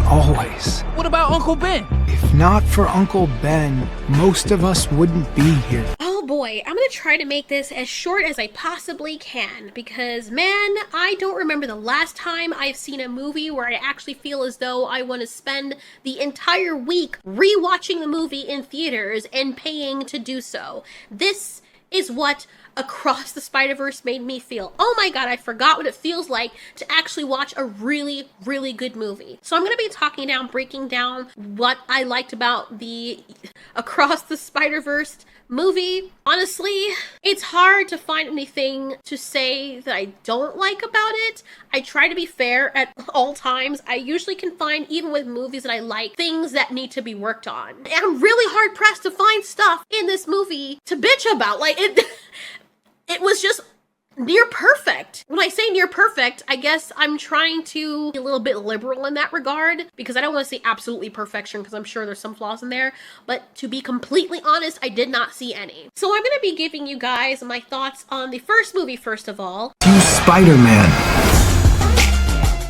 always. What about Uncle Ben? If not for Uncle Ben, most of us wouldn't be here. Oh boy, I'm gonna try to make this as short as I possibly can because, man, I don't remember the last time I've seen a movie where I actually feel as though I want to spend the entire week rewatching the movie in theaters and paying to do so. This is what Across the Spiderverse made me feel. Oh my god, I forgot what it feels like to actually watch a really, really good movie. So I'm going to be breaking down what I liked about the Across the Spiderverse movie. Honestly, it's hard to find anything to say that I don't like about it. I try to be fair at all times. I usually can find, even with movies that I like, things that need to be worked on. And I'm really hard pressed to find stuff in this movie to bitch about. Like, it was just near perfect. When I say near perfect, I guess I'm trying to be a little bit liberal in that regard because I don't want to say absolutely perfection because I'm sure there's some flaws in there. But to be completely honest, I did not see any. So I'm going to be giving you guys my thoughts on the first movie first of all. Spider-Man.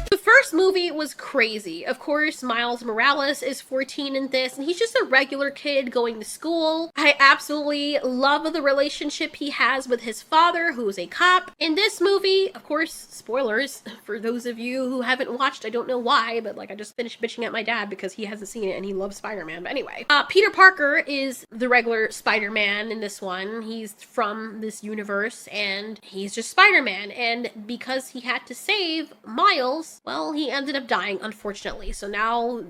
The first movie was crazy. Of course, Miles Morales is 14 in this, and he's just a regular kid going to school. I absolutely love the relationship he has with his father, who is a cop. In this movie, of course, spoilers, for those of you who haven't watched, I don't know why, but like I just finished bitching at my dad because he hasn't seen it and he loves Spider-Man. But anyway, Peter Parker is the regular Spider-Man in this one. He's from this universe, and he's just Spider-Man. And because he had to save Miles, well, he ended up dying, unfortunately. So now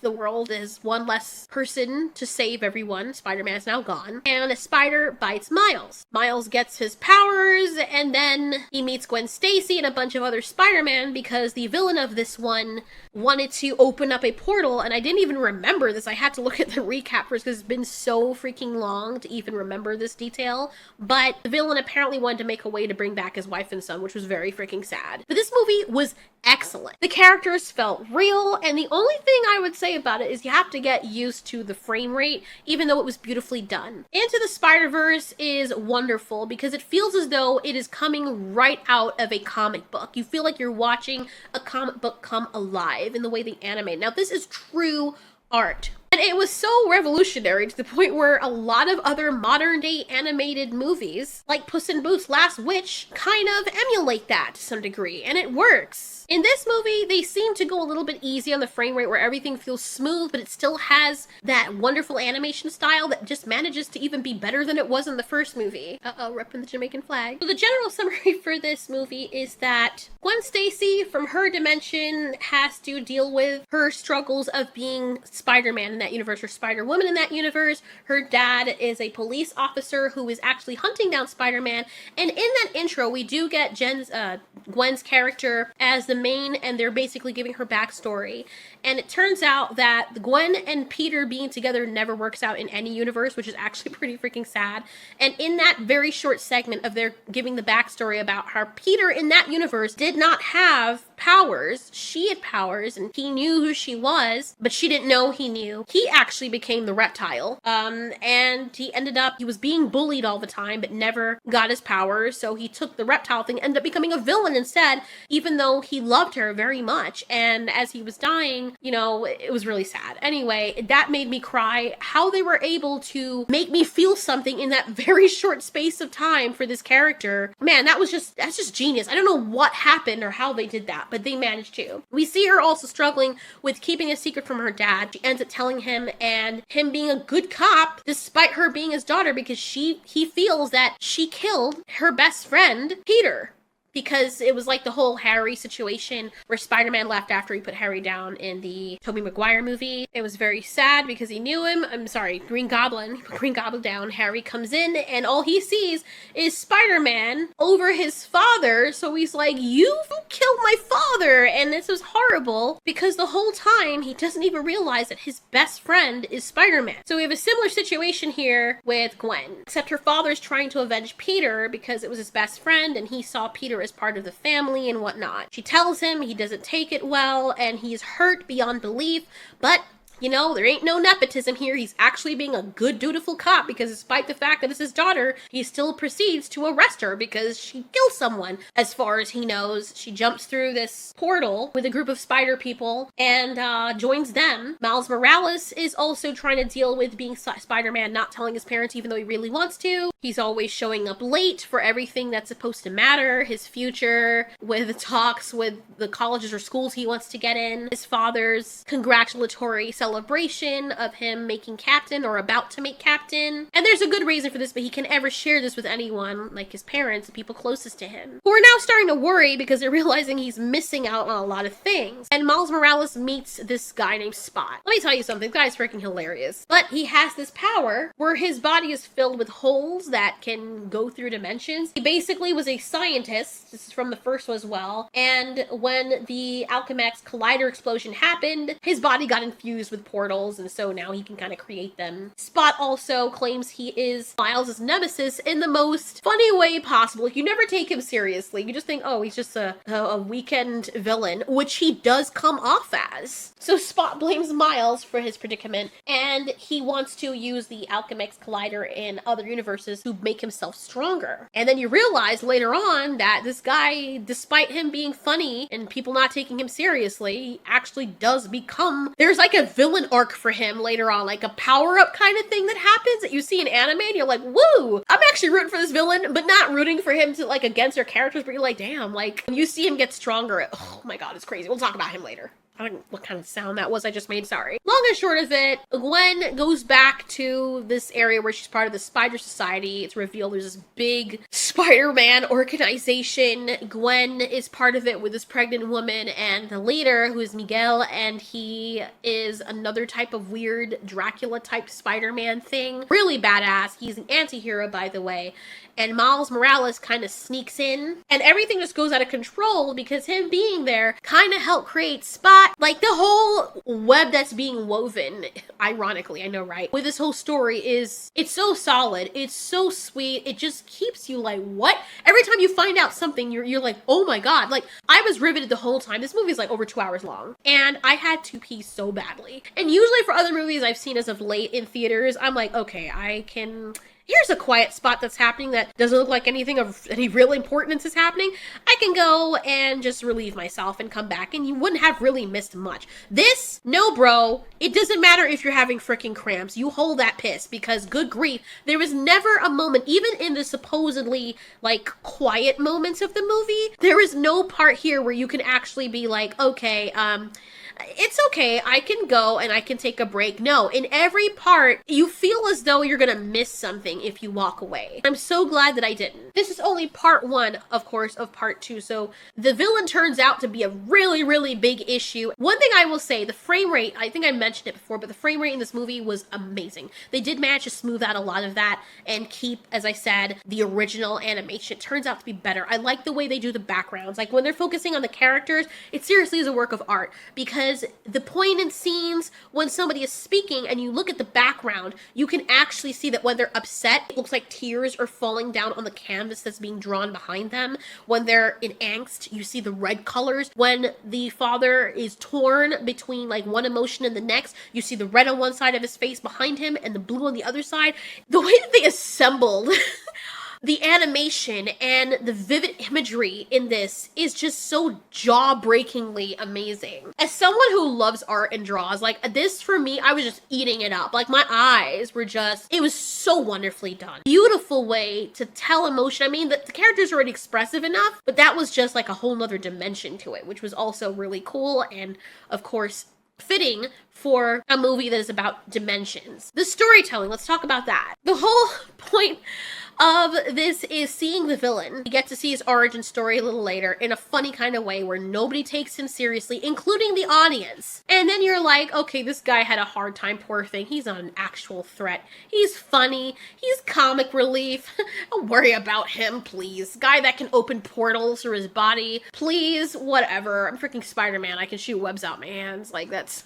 the world is one less person to save everyone. Spider-Man is now gone. And a spider bites Miles. Miles gets his powers, and then he meets Gwen Stacy and a bunch of other Spider-Man because the villain of this one wanted to open up a portal, and I didn't even remember this. I had to look at the recap first because it's been so freaking long to even remember this detail. But the villain apparently wanted to make a way to bring back his wife and son, which was very freaking sad. But this movie was excellent. The characters felt real, and the only thing I would say about it is you have to get used to the frame rate, even though it was beautifully done. Into the Spider-Verse is wonderful because it feels as though it is coming right out of a comic book. You feel like you're watching a comic book come alive in the way they animate. Now, this is true art. And it was so revolutionary to the point where a lot of other modern day animated movies, like Puss in Boots: Last Witch, kind of emulate that to some degree, and it works. In this movie, they seem to go a little bit easy on the frame rate where everything feels smooth, but it still has that wonderful animation style that just manages to even be better than it was in the first movie. Uh-oh, repping the Jamaican flag. So the general summary for this movie is that Gwen Stacy, from her dimension, has to deal with her struggles of being Spider-Man in that universe, or Spider-Woman in that universe. Her dad is a police officer who is actually hunting down Spider-Man, and in that intro, we do get Gwen's character as the main, and they're basically giving her backstory. And it turns out that Gwen and Peter being together never works out in any universe, which is actually pretty freaking sad. And in that very short segment of their giving the backstory about how Peter in that universe did not have powers, she had powers, and he knew who she was, but she didn't know he knew. He actually became the reptile, and he was being bullied all the time, but never got his powers, so he took the reptile thing, ended up becoming a villain instead, even though he loved her very much. And as he was dying, you know, it was really sad. Anyway, that made me cry. How they were able to make me feel something in that very short space of time for this character, man, that's just genius. I don't know what happened or how they did that, but they managed to. We see her also struggling with keeping a secret from her dad. She ends up telling him, and him being a good cop, despite her being his daughter, because he feels that she killed her best friend, Peter. Because it was like the whole Harry situation where Spider-Man left after he put Harry down in the Tobey Maguire movie. It was very sad because he knew him. Green Goblin. He put Green Goblin down. Harry comes in and all he sees is Spider-Man over his father. So he's like, you killed my father. And this was horrible because the whole time he doesn't even realize that his best friend is Spider-Man. So we have a similar situation here with Gwen, except her father's trying to avenge Peter because it was his best friend and he saw Peter as part of the family and whatnot. She tells him, he doesn't take it well, and he's hurt beyond belief, but you know, there ain't no nepotism here. He's actually being a good, dutiful cop because despite the fact that it's his daughter, he still proceeds to arrest her because she killed someone. As far as he knows, she jumps through this portal with a group of spider people and joins them. Miles Morales is also trying to deal with being Spider-Man, not telling his parents even though he really wants to. He's always showing up late for everything that's supposed to matter, his future, with talks with the colleges or schools he wants to get in, his father's congratulatory celebration of him making captain or about to make captain. And there's a good reason for this, but he can ever share this with anyone, like his parents, the people closest to him, who are now starting to worry because they're realizing he's missing out on a lot of things. And Miles Morales meets this guy named Spot. Let me tell you something, the guy's freaking hilarious. But he has this power where his body is filled with holes that can go through dimensions. He basically was a scientist, this is from the first one as well, and when the Alchemax Collider explosion happened, his body got infused with portals, and so now he can kind of create them. Spot also claims he is Miles' nemesis in the most funny way possible. You never take him seriously. You just think, oh, he's just a weekend villain, which he does come off as. So Spot blames Miles for his predicament, and he wants to use the Alchemax Collider in other universes to make himself stronger. And then you realize later on that this guy, despite him being funny and people not taking him seriously, he actually does become, there's like a villain arc for him later on, like a power-up kind of thing that happens that you see in anime and you're like, woo! I'm actually rooting for this villain, but not rooting for him to like against their characters, but you're like, damn, like when you see him get stronger, oh my god, it's crazy. We'll talk about him later. I don't know what kind of sound that was I just made, sorry. Long and short of it, Gwen goes back to this area where she's part of the Spider Society. It's revealed there's this big Spider-Man organization. Gwen is part of it with this pregnant woman and the leader, who is Miguel, and he is another type of weird Dracula-type Spider-Man thing. Really badass. He's an anti-hero, by the way. And Miles Morales kind of sneaks in, and everything just goes out of control because him being there kind of helped create Spot. Like the whole web that's being woven, ironically, I know, right? With this whole story is, it's so solid, it's so sweet, it just keeps you like, what? Every time you find out something, you're like, oh my god. Like, I was riveted the whole time. This movie is like over 2 hours long, and I had to pee so badly. And usually for other movies I've seen as of late in theaters, I'm like, okay, here's a quiet spot that's happening that doesn't look like anything of any real importance is happening. I can go and just relieve myself and come back, and you wouldn't have really missed much. This, no bro, it doesn't matter if you're having freaking cramps. You hold that piss, because good grief, there was never a moment, even in the supposedly like quiet moments of the movie, there is no part here where you can actually be like, okay, it's okay, I can go and I can take a break. No, in every part, you feel as though you're gonna miss something if you walk away. I'm so glad that I didn't. This is only part 1, of course, of part 2, so the villain turns out to be a really, really big issue. One thing I will say, the frame rate, I think I mentioned it before, but the frame rate in this movie was amazing. They did manage to smooth out a lot of that and keep, as I said, the original animation. It turns out to be better. I like the way they do the backgrounds. Like when they're focusing on the characters, it seriously is a work of art, because the poignant scenes when somebody is speaking and you look at the background, you can actually see that when they're upset, it looks like tears are falling down on the canvas that's being drawn behind them. When they're in angst, you see the red colors. When the father is torn between like one emotion and the next, you see the red on one side of his face behind him and the blue on the other side. The way that they assembled the animation and the vivid imagery in this is just so jaw-breakingly amazing. As someone who loves art and draws, like this for me, I was just eating it up. Like my eyes were just, it was so wonderfully done. Beautiful way to tell emotion. I mean, the characters are already expressive enough, but that was just like a whole nother dimension to it, which was also really cool and, of course, fitting for a movie that is about dimensions. The storytelling, let's talk about that. The whole point of this is seeing the villain. You get to see his origin story a little later in a funny kind of way where nobody takes him seriously, including the audience. And then you're like, okay, this guy had a hard time, poor thing. He's not an actual threat. He's funny. He's comic relief. Don't worry about him, please. Guy that can open portals through his body. Please, whatever. I'm freaking Spider-Man. I can shoot webs out my hands. Like, that's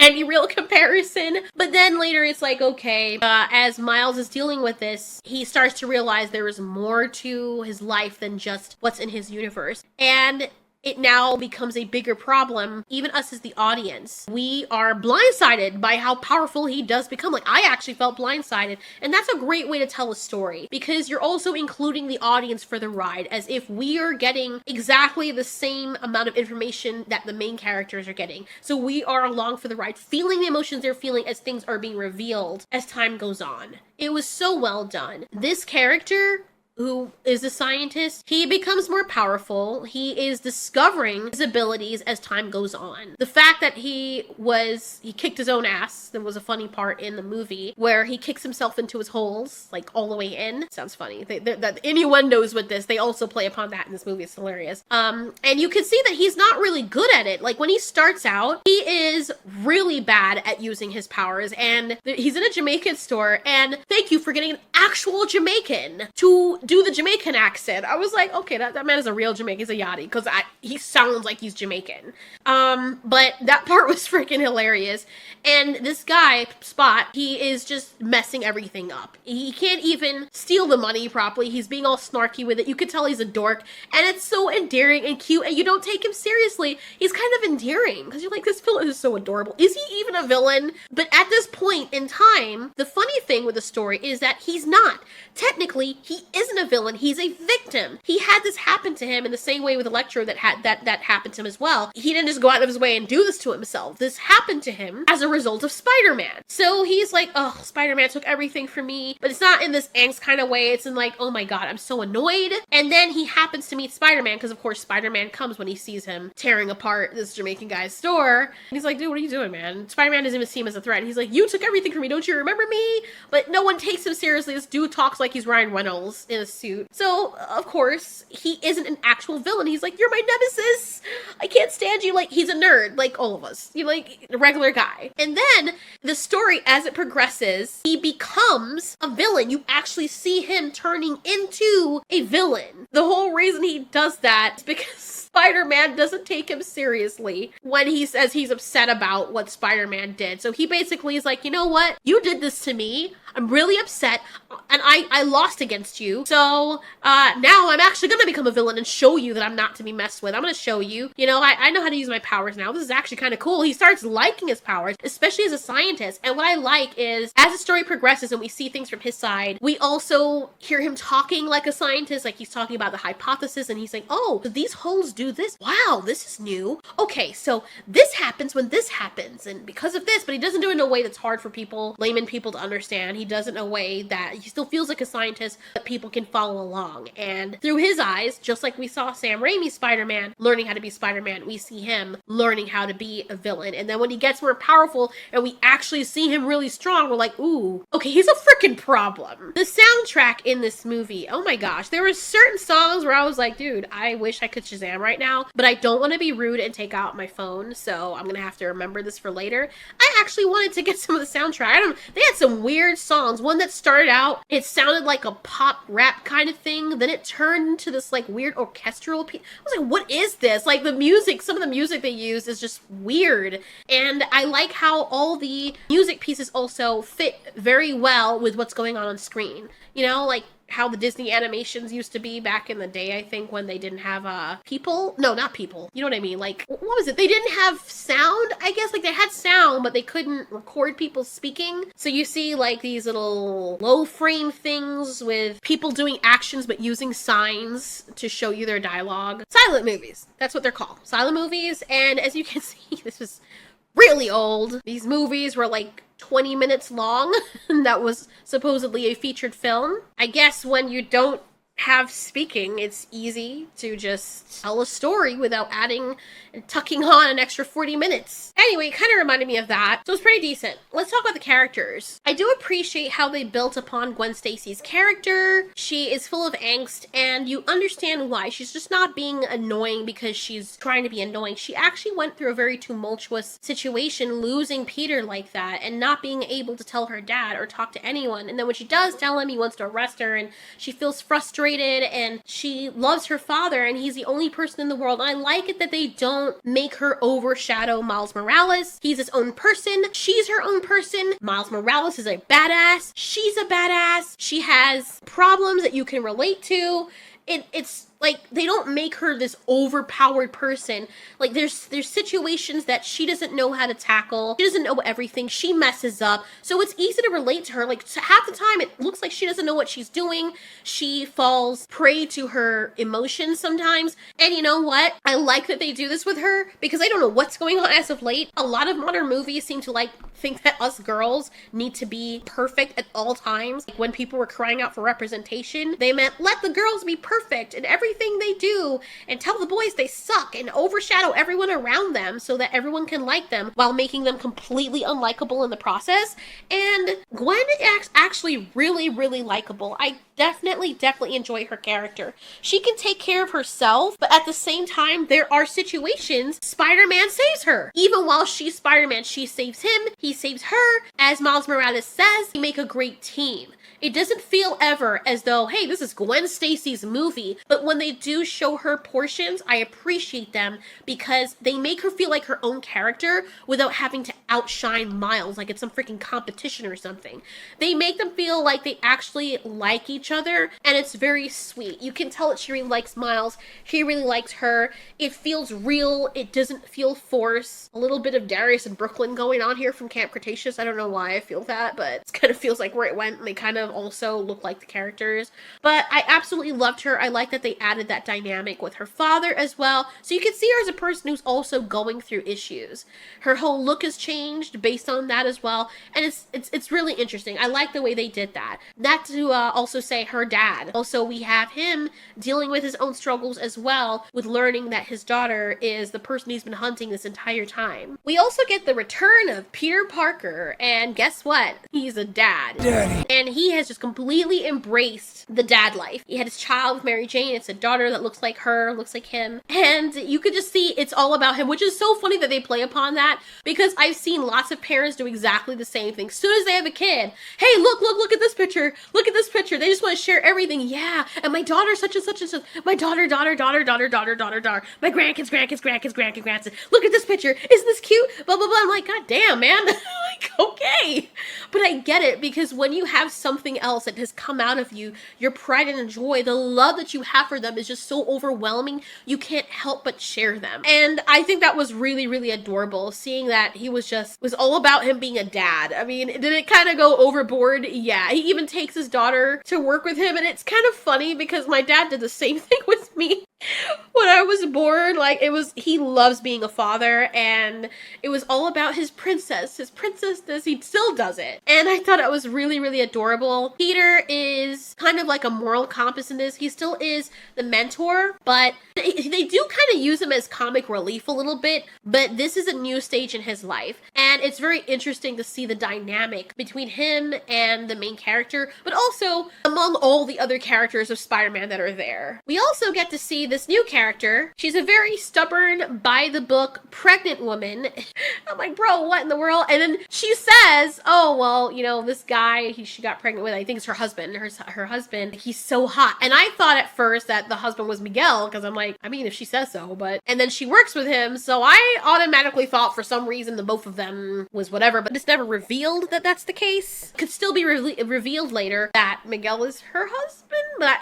any real comparison. But then later it's like, okay, as Miles is dealing with this, he starts to realize there is more to his life than just what's in his universe. And it now becomes a bigger problem. Even us as the audience, we are blindsided by how powerful he does become. Like, I actually felt blindsided, and that's a great way to tell a story, because you're also including the audience for the ride, as if we are getting exactly the same amount of information that the main characters are getting. So we are along for the ride, feeling the emotions they're feeling as things are being revealed as time goes on. It was so well done. This character, who is a scientist, he becomes more powerful. He is discovering his abilities as time goes on. The fact that he kicked his own ass, there was a funny part in the movie where he kicks himself into his holes, like all the way in. Sounds funny. That innuendos with this, they also play upon that in this movie. It's hilarious. And you can see that he's not really good at it. Like, when he starts out, he is really bad at using his powers, and he's in a Jamaican store, and thank you for getting an actual Jamaican to do the Jamaican accent. I was like, okay, that man is a real Jamaican. He's a yachty, because he sounds like he's Jamaican. But that part was freaking hilarious. And this guy, Spot, he is just messing everything up. He can't even steal the money properly. He's being all snarky with it. You could tell he's a dork, and it's so endearing and cute, and you don't take him seriously. He's kind of endearing, because you're like, this villain is so adorable. Is he even a villain? But at this point in time, the funny thing with the story is that he's not. Technically, he isn't a villain. He's a victim. He had this happen to him in the same way with Electro that happened to him as well. He didn't just go out of his way and do this to himself. This happened to him as a result of Spider-Man. So he's like, oh, Spider-Man took everything from me. But it's not in this angst kind of way. It's in like, oh my god, I'm so annoyed. And then he happens to meet Spider-Man, because of course Spider-Man comes when he sees him tearing apart this Jamaican guy's store. And he's like, dude, what are you doing, man? Spider-Man doesn't even see him as a threat. And he's like, you took everything from me. Don't you remember me? But no one takes him seriously. This dude talks like he's Ryan Reynolds in a suit. So, of course, he isn't an actual villain. He's like, you're my nemesis. I can't stand you. Like, he's a nerd, like all of us. You're like a regular guy. And then the story, as it progresses, he becomes a villain. You actually see him turning into a villain. The whole reason he does that is because Spider-Man doesn't take him seriously when he says he's upset about what Spider-Man did. So he basically is like, you know what? You did this to me. I'm really upset, and I lost against you. So now I'm actually going to become a villain and show you that I'm not to be messed with. I'm going to show you, I know how to use my powers now. This is actually kind of cool. He starts liking his powers, especially as a scientist. And what I like is, as the story progresses and we see things from his side, we also hear him talking like a scientist. Like, he's talking about the hypothesis, and he's saying, oh, so these holes do this. Wow, this is new. Okay, so this happens when this happens, and because of this, but he doesn't do it in a way that's hard for layman people to understand. He does it in a way that he still feels like a scientist, but people can follow along. And through his eyes, just like we saw Sam Raimi's Spider-Man learning how to be Spider-Man, we see him learning how to be a villain. And then when he gets more powerful and we actually see him really strong, we're like, ooh, okay, he's a freaking problem. The soundtrack in this movie, oh my gosh, there were certain songs where I was like, dude, I wish I could Shazam right now, but I don't want to be rude and take out my phone, so I'm gonna have to remember this for later. I actually wanted to get some of the soundtrack. They had some weird songs. One that started out, it sounded like a pop rap kind of thing, then it turned into this like weird orchestral piece. I was like, what is this? Like, the music, some of the music they use is just weird, and I like how all the music pieces also fit very well with what's going on screen. Like how the Disney animations used to be back in the day, I think, when they didn't have people. No, not people. You know what I mean? Like, what was it? They didn't have sound, I guess. Like, they had sound, but they couldn't record people speaking. So you see, like, these little low frame things with people doing actions, but using signs to show you their dialogue. Silent movies. That's what they're called. Silent movies. And as you can see, this was really old. These movies were like 20 minutes long. That was supposedly a featured film. I guess when you don't have speaking, it's easy to just tell a story without adding and tucking on an extra 40 minutes. Anyway, it kind of reminded me of that, so it's pretty decent. Let's talk about the characters. I do appreciate how they built upon Gwen Stacy's character. She is full of angst, and you understand why. She's just not being annoying because she's trying to be annoying. She actually went through a very tumultuous situation, losing Peter like that, and not being able to tell her dad or talk to anyone. And then when she does tell him, he wants to arrest her, and she feels frustrated, and she loves her father, and he's the only person in the world. And I like it that they don't make her overshadow Miles Morales. He's his own person. She's her own person. Miles Morales is a badass. She's a badass. She has problems that you can relate to. It's Like, they don't make her this overpowered person. Like, there's situations that she doesn't know how to tackle. She doesn't know everything. She messes up. So it's easy to relate to her. Like, half the time, it looks like she doesn't know what she's doing. She falls prey to her emotions sometimes. And you know what? I like that they do this with her, because I don't know what's going on as of late. A lot of modern movies seem to, like, think that us girls need to be perfect at all times. Like, when people were crying out for representation, they meant let the girls be perfect in everything they do and tell the boys they suck and overshadow everyone around them so that everyone can like them, while making them completely unlikable in the process. And Gwen is actually really, really likable. I definitely enjoy her character. She can take care of herself, but at the same time, there are situations Spider-Man saves her. Even while she's Spider-Man, she saves him, he saves her. As Miles Morales says, they make a great team. It doesn't feel ever as though, hey, this is Gwen Stacy's movie, but when they do show her portions, I appreciate them because they make her feel like her own character without having to outshine Miles like it's some freaking competition or something. They make them feel like they actually like each other, and it's very sweet. You can tell that she really likes Miles, he really likes her. It feels real, it doesn't feel forced. A little bit of Darius and Brooklyn going on here from Camp Cretaceous. I don't know why I feel that, but it kind of feels like where it went, and they kind of also look like the characters. But I absolutely loved her. I like that they added that dynamic with her father as well, so you can see her as a person who's also going through issues. Her whole look has changed based on that as well, and it's really interesting. I like the way they did that. Not to also say her dad. Also, we have him dealing with his own struggles as well, with learning that his daughter is the person he's been hunting this entire time. We also get the return of Peter Parker, and guess what? He's a dad. Daddy. And he has just completely embraced the dad life. He had his child with Mary Jane. It's a daughter that looks like her, looks like him. And you could just see it's all about him, which is so funny that they play upon that, because I've seen lots of parents do exactly the same thing. As soon as they have a kid, hey, look at this picture. Look at this picture. They just want to share everything. Yeah, and my daughter such and such and such. My daughter. My grandkids. Look at this picture. Isn't this cute? Blah, blah, blah. I'm like, God damn, man. Like, okay. But I get it, because when you have something else that has come out of you, your pride and joy, the love that you have for them is just so overwhelming, you can't help but share them. And I think that was really, really adorable, seeing that he was all about him being a dad. I mean, did it kind of go overboard? Yeah, he even takes his daughter to work with him, and it's kind of funny because my dad did the same thing with me when I was born. Like, he loves being a father, and it was all about his princessness. He still does it. And I thought it was really, really adorable. Peter is kind of like a moral compass in this. He still is the mentor, but they do kind of use him as comic relief a little bit, but this is a new stage in his life. And it's very interesting to see the dynamic between him and the main character, but also among all the other characters of Spider-Man that are there. We also get to see this new character. She's a very stubborn, by-the-book, pregnant woman. I'm like, bro, what in the world? And then she says, oh, well, you know, this guy she got pregnant with, I think it's her husband. Her husband, he's so hot. And I thought at first that the husband was Miguel, because I'm like, I mean, if she says so, but... And then she works with him, so I automatically thought for some reason the both of them was whatever, but it's never revealed that that's the case. Could still be revealed later that Miguel is her husband, but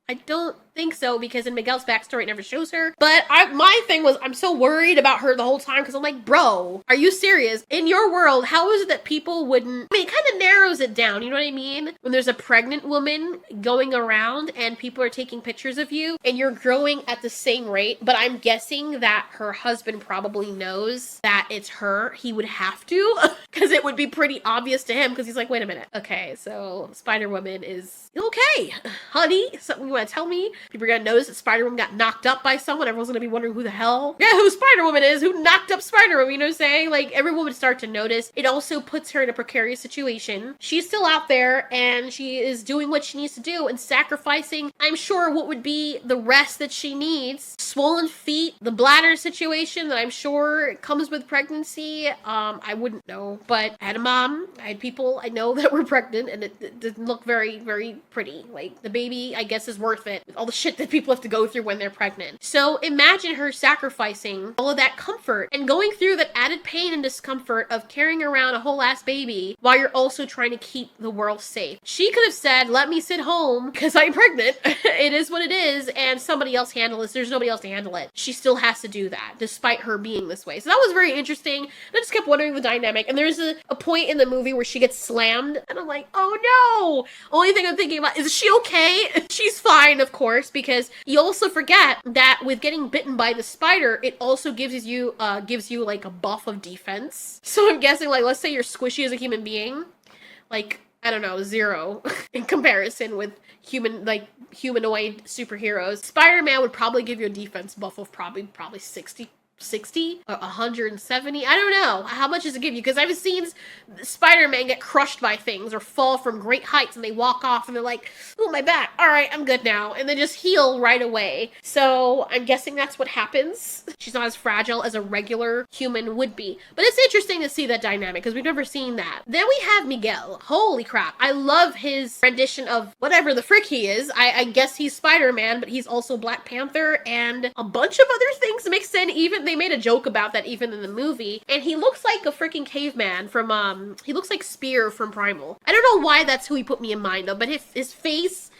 I don't think so, because in Miguel's backstory it never shows her. But my thing was, I'm so worried about her the whole time, because I'm like, bro, are you serious? In your world, how is it that people wouldn't... I mean, it kind of narrows it down, you know what I mean? When there's a pregnant woman going around and people are taking pictures of you and you're growing at the same rate, but I'm guessing that her husband probably knows that it's her. He would have to, because it would be pretty obvious to him, because he's like, wait a minute. Okay, so Spider-Woman is okay, honey. Something you want to tell me? People are going to notice that Spider-Woman got knocked up by someone. Everyone's going to be wondering who the hell, who Spider-Woman is, who knocked up Spider-Woman, you know what I'm saying? Like, everyone would start to notice. It also puts her in a precarious situation. She's still out there, and she is doing what she needs to do and sacrificing, I'm sure, what would be the rest that she needs. Swollen feet, the bladder situation that I'm sure comes with pregnancy. I wouldn't know, but I had a mom, I had people I know that were pregnant, and it didn't look very, very pretty. Like, the baby, I guess, is worth it with all the the shit that people have to go through when they're pregnant. So imagine her sacrificing all of that comfort and going through that added pain and discomfort of carrying around a whole ass baby while you're also trying to keep the world safe. She could have said, let me sit home because I'm pregnant. It is what it is, and somebody else handle this. There's nobody else to handle it. She still has to do that despite her being this way. So that was very interesting. And I just kept wondering the dynamic. And there's a point in the movie where she gets slammed and I'm like, oh no. Only thing I'm thinking about is she okay? She's fine, of course, because you also forget that with getting bitten by the spider, it also gives you like a buff of defense. So I'm guessing, like, let's say you're squishy as a human being, like, I don't know, 0 in comparison with humanoid superheroes. Spider-Man would probably give you a defense buff of probably 60 or 170. I don't know. How much does it give you? Because I've seen Spider-Man get crushed by things or fall from great heights and they walk off and they're like, oh, my back. All right, I'm good now. And then just heal right away. So I'm guessing that's what happens. She's not as fragile as a regular human would be. But it's interesting to see that dynamic because we've never seen that. Then we have Miguel. Holy crap. I love his rendition of whatever the frick he is. I guess he's Spider-Man, but he's also Black Panther and a bunch of other things mixed in. Even they made a joke about that even in the movie. And he looks like a freaking caveman from, he looks like Spear from Primal. I don't know why that's who he put me in mind of, but his face,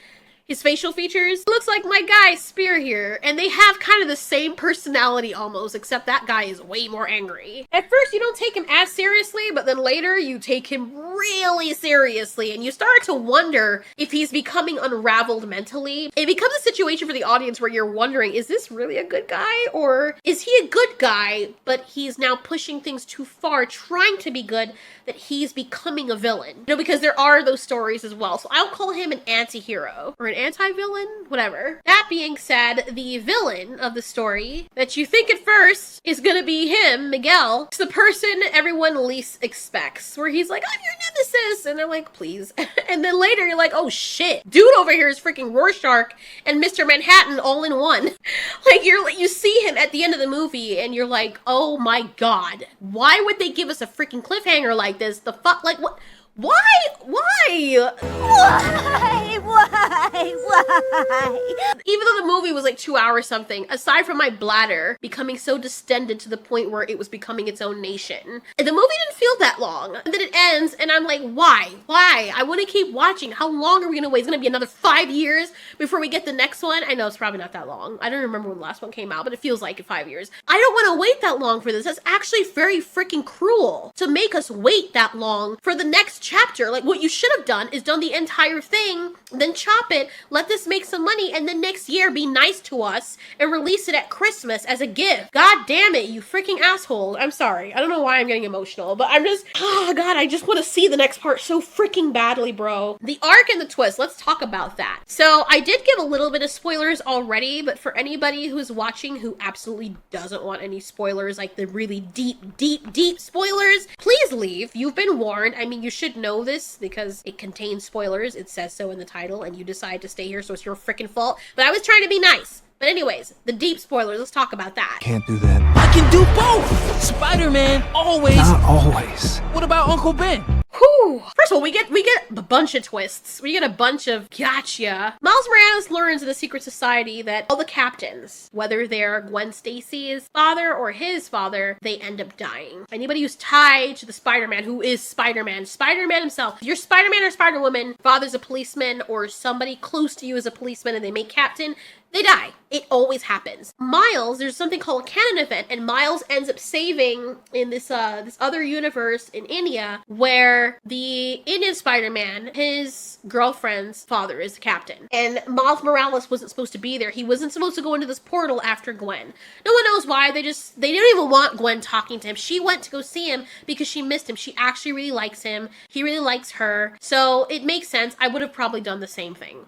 his facial features, looks like my guy Spear here. And they have kind of the same personality almost, except that guy is way more angry. At first, you don't take him as seriously, but then later you take him really seriously. And you start to wonder if he's becoming unraveled mentally. It becomes a situation for the audience where you're wondering, is this really a good guy? Or is he a good guy, but he's now pushing things too far, trying to be good, that he's becoming a villain? You know, because there are those stories as well. So I'll call him an anti-hero or an anti-villain, whatever. That being said, the villain of the story that you think at first is gonna be him, Miguel, is the person everyone least expects, where he's like, I'm your nemesis, and they're like, please. And then later you're like, oh shit, dude over here is freaking Rorschach and Mr. Manhattan all in one. Like you see him at the end of the movie and you're like, oh my god, why would they give us a freaking cliffhanger like this? The fuck, like what? Why? Why? Even though the movie was like 2 hours something, aside from my bladder becoming so distended to the point where it was becoming its own nation, the movie didn't feel that long. And then it ends and I'm like, why? Why? I want to keep watching. How long are we going to wait? It's going to be another 5 years before we get the next one? I know it's probably not that long. I don't remember when the last one came out, but it feels like 5 years. I don't want to wait that long for this. That's actually very freaking cruel to make us wait that long for the next chapter. Like, what you should have done is done the entire thing, then chop it, let this make some money, and then next year be nice to us and release it at Christmas as a gift. God damn it, you freaking asshole. I'm sorry. I don't know why I'm getting emotional, but I'm just, oh god, I just want to see the next part so freaking badly, bro. The arc and the twist, let's talk about that. So I did give a little bit of spoilers already, but for anybody who's watching who absolutely doesn't want any spoilers, like the really deep spoilers, please leave. You've been warned. I mean, you should know this because it contains spoilers. It says so in the title and you decide to stay here, so it's your freaking fault. But I was trying to be nice. But anyways, the deep spoilers, let's talk about that. Can't do that. I can do both! Spider-Man, always! Not always. What about Uncle Ben? Whew. First of all, we get a bunch of twists. We get a bunch of gotcha. Miles Morales learns in the secret society that all the captains, whether they're Gwen Stacy's father or his father, they end up dying. Anybody who's tied to the Spider-Man, who is Spider-Man himself, if you're Spider-Man or Spider-Woman, father's a policeman or somebody close to you is a policeman and they make captain, they die. It always happens. Miles, there's something called a canon event, and Miles ends up saving in this other universe in India where the Indian Spider-Man, his girlfriend's father is the captain. And Miles Morales wasn't supposed to be there. He wasn't supposed to go into this portal after Gwen. No one knows why. They didn't even want Gwen talking to him. She went to go see him because she missed him. She actually really likes him. He really likes her. So it makes sense. I would have probably done the same thing.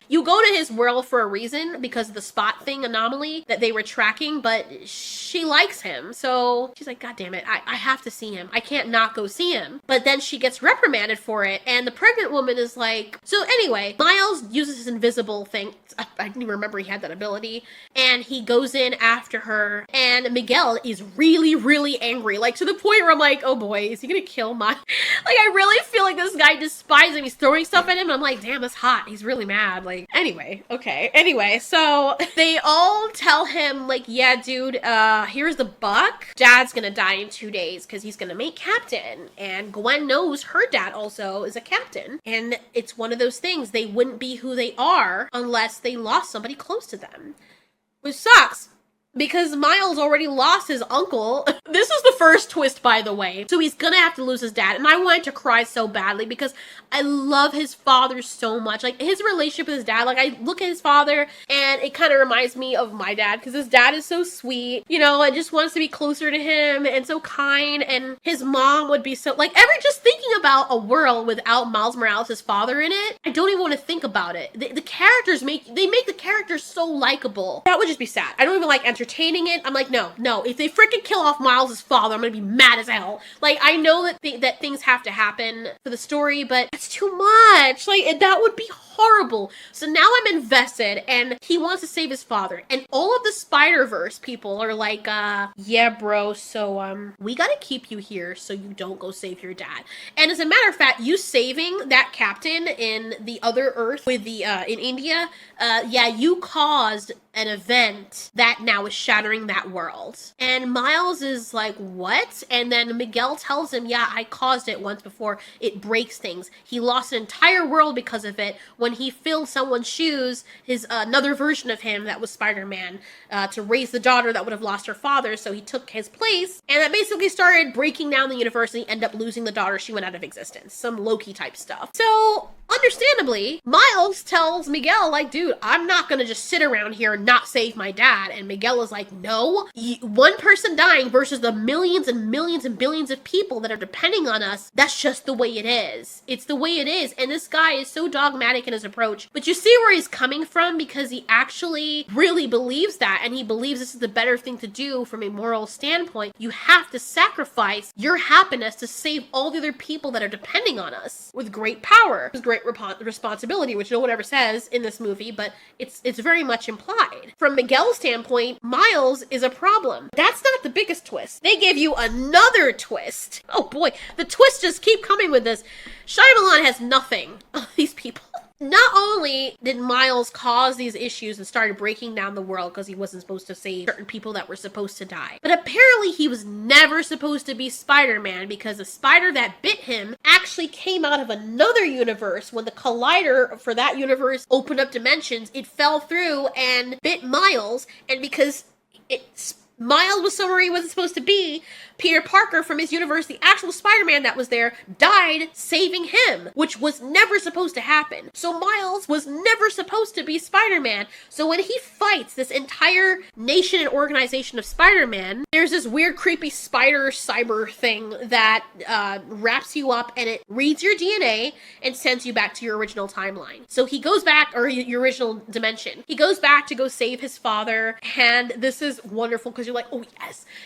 You go to his world for a reason because of the spot thing anomaly that they were tracking, but she likes him. So she's like, God damn it, I have to see him. I can't not go see him. But then she gets reprimanded for it, and the pregnant woman is like, so anyway, Miles uses his invisible thing. I didn't even remember he had that ability. And he goes in after her, and Miguel is really, really angry. Like, to the point where I'm like, oh boy, is he gonna kill Miles? Like, I really feel like this guy despises him. He's throwing stuff at him, and I'm like, damn, that's hot. He's really mad. Like, anyway, okay. Anyway, so they all tell him, like, yeah, dude, here's the buck. Dad's gonna die in 2 days because he's gonna make captain. And Gwen knows her dad also is a captain. And it's one of those things. They wouldn't be who they are unless they lost somebody close to them. Which sucks, because Miles already lost his uncle. This is the first twist, by the way. So he's gonna have to lose his dad. And I wanted to cry so badly because I love his father so much. Like, his relationship with his dad, like, I look at his father and it kind of reminds me of my dad, because his dad is so sweet, you know, and just wants to be closer to him and so kind. And his mom would be so, like, just thinking about a world without Miles Morales' father in it, I don't even want to think about it. The characters make the characters so likable. That would just be sad. I don't even like entertaining it. I'm like, no. If they freaking kill off Miles' father, I'm gonna be mad as hell. Like, I know that things have to happen for the story, but it's too much. Like, that would be horrible. So now I'm invested, and he wants to save his father. And all of the Spiderverse people are like, yeah, bro, so, we gotta keep you here so you don't go save your dad. And as a matter of fact, you saving that captain in the other Earth with the, in India, yeah, you caused an event that now is shattering that world. And Miles is like, what? And then Miguel tells him, yeah, I caused it once before. It breaks things. He lost an entire world because of it. When he filled someone's shoes, his another version of him that was Spider-Man, to raise the daughter that would have lost her father, so he took his place. And that basically started breaking down the universe, and he ended up losing the daughter. She went out of existence. Some Loki type stuff. So, understandably, Miles tells Miguel, like, dude, I'm not gonna just sit around here and not save my dad. And Miguel is like, no, one person dying versus the millions and millions and billions of people that are depending on us, that's just the way it is. It's the way it is. And this guy is so dogmatic in his approach. But you see where he's coming from, because he actually really believes that, and he believes this is the better thing to do from a moral standpoint. You have to sacrifice your happiness to save all the other people that are depending on us with great power. With great responsibility, which no one ever says in this movie, but it's very much implied. From Miguel's standpoint, Miles is a problem. That's not the biggest twist. They give you another twist. Oh boy, the twists just keep coming with this. Shyamalan has nothing on these people. Not only did Miles cause these issues and started breaking down the world because he wasn't supposed to save certain people that were supposed to die, but apparently he was never supposed to be Spider-Man, because the spider that bit him actually came out of another universe. When the collider for that universe opened up dimensions, it fell through and bit Miles, and because Miles was somewhere he wasn't supposed to be, Peter Parker from his universe, the actual Spider-Man that was there, died saving him, which was never supposed to happen. So Miles was never supposed to be Spider-Man. So when he fights this entire nation and organization of Spider-Man, there's this weird, creepy spider cyber thing that wraps you up, and it reads your DNA and sends you back to your original timeline. So he goes back, or your original dimension. He goes back to go save his father, and this is wonderful because you're like, oh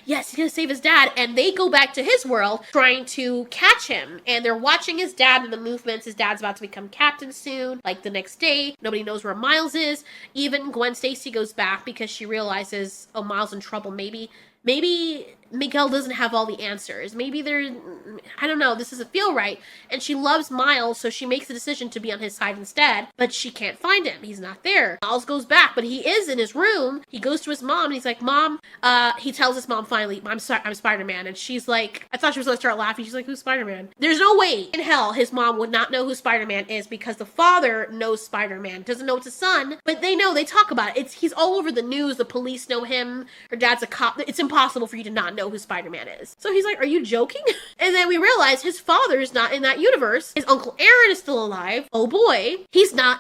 yes, he's gonna save his dad. And they go back to his world trying to catch him. And they're watching his dad and the movements. His dad's about to become captain soon, like the next day. Nobody knows where Miles is. Even Gwen Stacy goes back because she realizes, oh, Miles in trouble. Maybe Miguel doesn't have all the answers. Maybe I don't know, this doesn't feel right. And she loves Miles, so she makes the decision to be on his side instead, but she can't find him. He's not there. Miles goes back, but he is in his room. He goes to his mom, and he's like, Mom, he tells his mom finally, I'm Spider-Man. And she's like, I thought she was going to start laughing. She's like, who's Spider-Man? There's no way in hell his mom would not know who Spider-Man is, because the father knows Spider-Man. Doesn't know it's his son, but they talk about it. He's all over the news. The police know him. Her dad's a cop. It's impossible for you to not know who Spider-Man is. So he's like, are you joking? And then we realize his father's not in that universe. His Uncle Aaron is still alive. Oh boy, he's not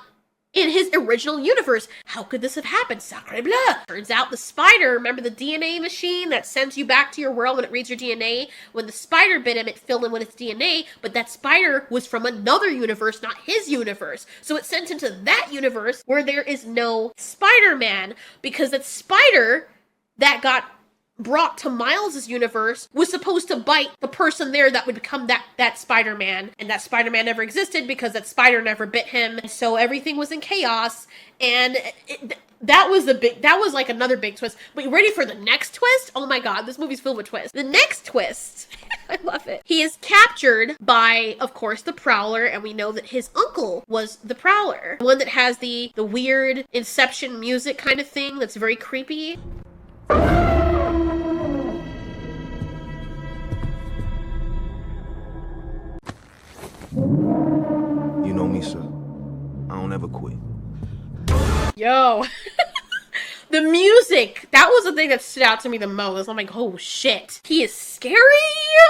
in his original universe. How could this have happened? Sacre bleu. Turns out the spider, remember the DNA machine that sends you back to your world when it reads your DNA? When the spider bit him, it filled in with its DNA, but that spider was from another universe, not his universe. So it sent him to that universe where there is no Spider-Man, because that spider that got brought to Miles's universe was supposed to bite the person there that would become that Spider-Man, and that Spider-Man never existed because that spider never bit him, and so everything was in chaos. And that was like another big twist. But you ready for the next twist? Oh my god, this movie's filled with twists. The next twist, I love it. He is captured by, of course, the Prowler, and we know that his uncle was the Prowler. The one that has the weird Inception music kind of thing that's very creepy. You know me, sir. I don't ever quit. Yo. The music, that was the thing that stood out to me the most. I'm like, oh shit. He is scary?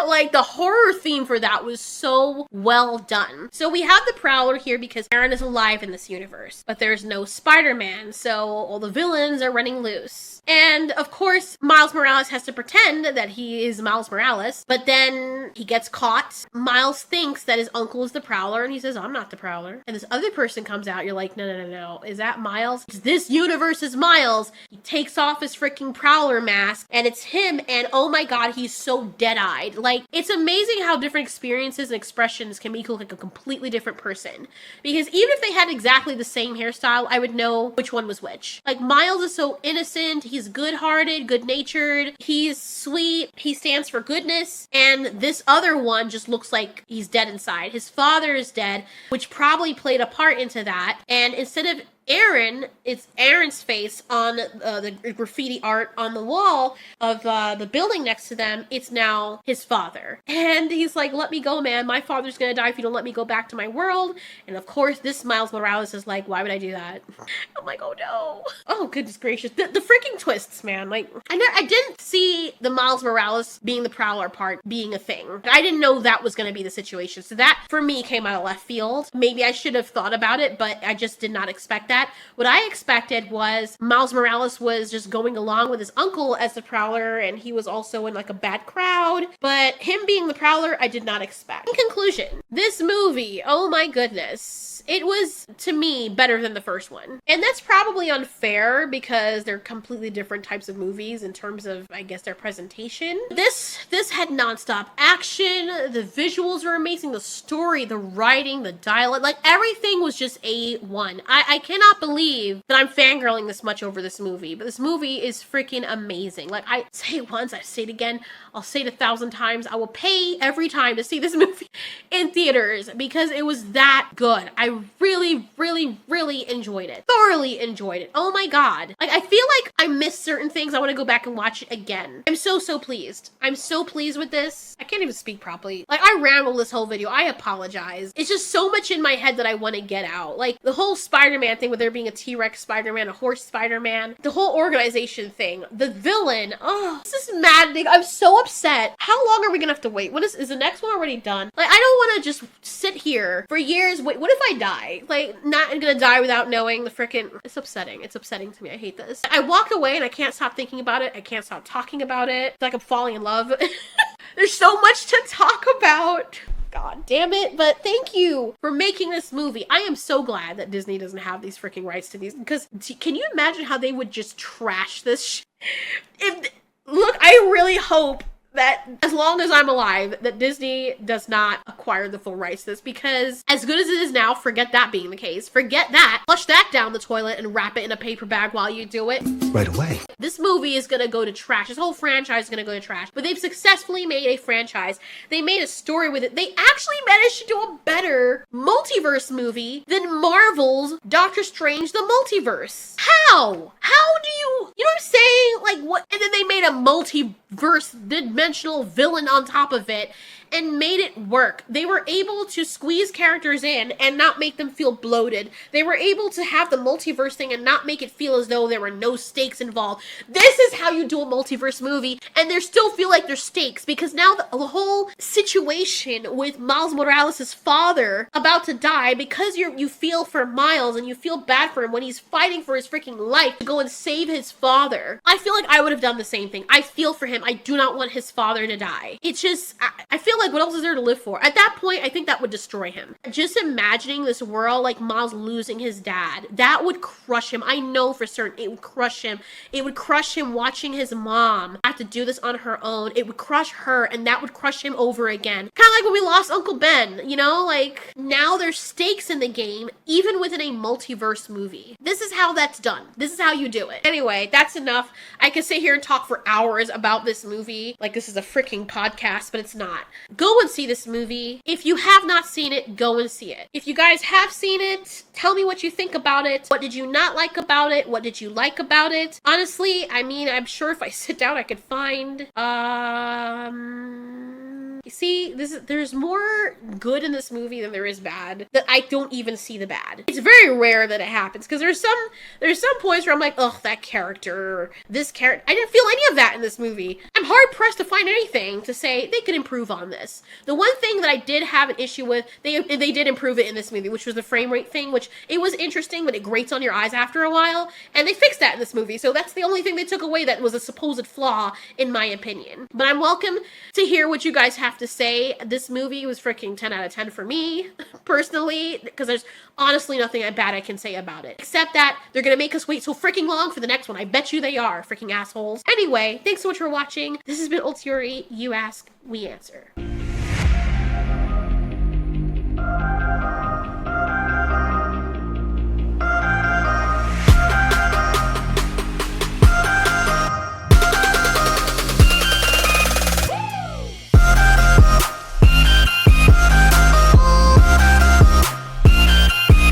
Like, the horror theme for that was so well done. So we have the Prowler here because Aaron is alive in this universe, but there's no Spider-Man, so all the villains are running loose. And of course, Miles Morales has to pretend that he is Miles Morales, but then he gets caught. Miles thinks that his uncle is the Prowler, and he says, I'm not the Prowler. And this other person comes out, you're like, no. Is that Miles? This universe is Miles. He takes off his freaking Prowler mask, and it's him, and oh my god, he's so dead-eyed. Like, it's amazing how different experiences and expressions can make you look like a completely different person. Because even if they had exactly the same hairstyle, I would know which one was which. Like, Miles is so innocent, he's good-hearted, good-natured, he's sweet, he stands for goodness, and this other one just looks like he's dead inside. His father is dead, which probably played a part into that, and instead of Aaron, it's Aaron's face on the graffiti art on the wall of the building next to them. It's now his father. And he's like, let me go, man. My father's gonna die if you don't let me go back to my world. And of course, this Miles Morales is like, why would I do that? I'm like, oh no. Oh, goodness gracious. The freaking twists, man. Like, I didn't see the Miles Morales being the Prowler part being a thing. I didn't know that was gonna be the situation. So that, for me, came out of left field. Maybe I should have thought about it, but I just did not expect that. What I expected was Miles Morales was just going along with his uncle as the Prowler, and he was also in like a bad crowd, but him being the Prowler, I did not expect. In conclusion, this movie, oh my goodness, it was, to me, better than the first one. And that's probably unfair because they're completely different types of movies in terms of, I guess, their presentation. This had nonstop action, the visuals were amazing, the story, the writing, the dialogue, like everything was just A1. I cannot believe that I'm fangirling this much over this movie, but this movie is freaking amazing. Like, I say it once, I say it again, I'll say it 1,000 times. I will pay every time to see this movie in theaters because it was that good. I really, really, really enjoyed it. Thoroughly enjoyed it. Oh my god. Like, I feel like I missed certain things. I want to go back and watch it again. I'm so pleased. I'm so pleased with this. I can't even speak properly. Like, I rambled this whole video. I apologize. It's just so much in my head that I want to get out. Like, the whole Spider-Man thing with there being a T-Rex Spider-Man, a horse Spider-Man, the whole organization thing, the villain. Oh, this is maddening. I'm so upset. How long are we gonna have to wait? Is the next one already done? Like, I don't want to just sit here for years. Wait, what if I die? Like, not gonna die without knowing the frickin'... It's upsetting. It's upsetting to me. I hate this. I walk away and I can't stop thinking about it. I can't stop talking about it. It's like I'm falling in love. There's so much to talk about. God damn it. But thank you for making this movie. I am so glad that Disney doesn't have these freaking rights to these, because can you imagine how they would just trash this Look, I really hope that as long as I'm alive, that Disney does not acquire the full rights to this, because as good as it is now, forget that being the case. Forget that. Flush that down the toilet and wrap it in a paper bag while you do it. Right away. This movie is gonna go to trash. This whole franchise is gonna go to trash. But they've successfully made a franchise. They made a story with it. They actually managed to do a better multiverse movie than Marvel's Doctor Strange the Multiverse. How? How do you know what I'm saying? Like, what? And then they made a multiverse dimensional villain on top of it. and made it work. They were able to squeeze characters in and not make them feel bloated. They were able to have the multiverse thing and not make it feel as though there were no stakes involved. This is how you do a multiverse movie, and there still feel like there's stakes, because now the whole situation with Miles Morales' father about to die, because you feel for Miles and you feel bad for him when he's fighting for his freaking life to go and save his father. I feel like I would have done the same thing. I feel for him. I do not want his father to die. It's just, I feel like what else is there to live for? At that point, I think that would destroy him. Just imagining this world like Miles losing his dad, that would crush him. I know for certain it would crush him. It would crush him watching his mom have to do this on her own. It would crush her, and that would crush him over again. Kind of like when we lost Uncle Ben, you know? Like, now there's stakes in the game, even within a multiverse movie. This is how that's done. This is how you do it. Anyway, that's enough. I could sit here and talk for hours about this movie. Like, this is a freaking podcast, but it's not. Go and see this movie. If you have not seen it, go and see it. If you guys have seen it, tell me what you think about it. What did you not like about it? What did you like about it? Honestly, I mean, I'm sure if I sit down, I could find, you see, there's more good in this movie than there is bad. That I don't even see the bad. It's very rare that it happens, because there's some points where I'm like, ugh, that character, or this character. I didn't feel any of that in this movie. I'm hard pressed to find anything to say they could improve on this. The one thing that I did have an issue with, they did improve it in this movie, which was the frame rate thing, which it was interesting, but it grates on your eyes after a while, and they fixed that in this movie. So that's the only thing they took away that was a supposed flaw, in my opinion. But I'm welcome to hear what you guys have to say. This movie was freaking 10 out of 10 for me, personally, because there's honestly nothing bad I can say about it. Except that they're gonna make us wait so freaking long for the next one. I bet you they are, freaking assholes. Anyway, thanks so much for watching. This has been Ultiori. You ask, we answer.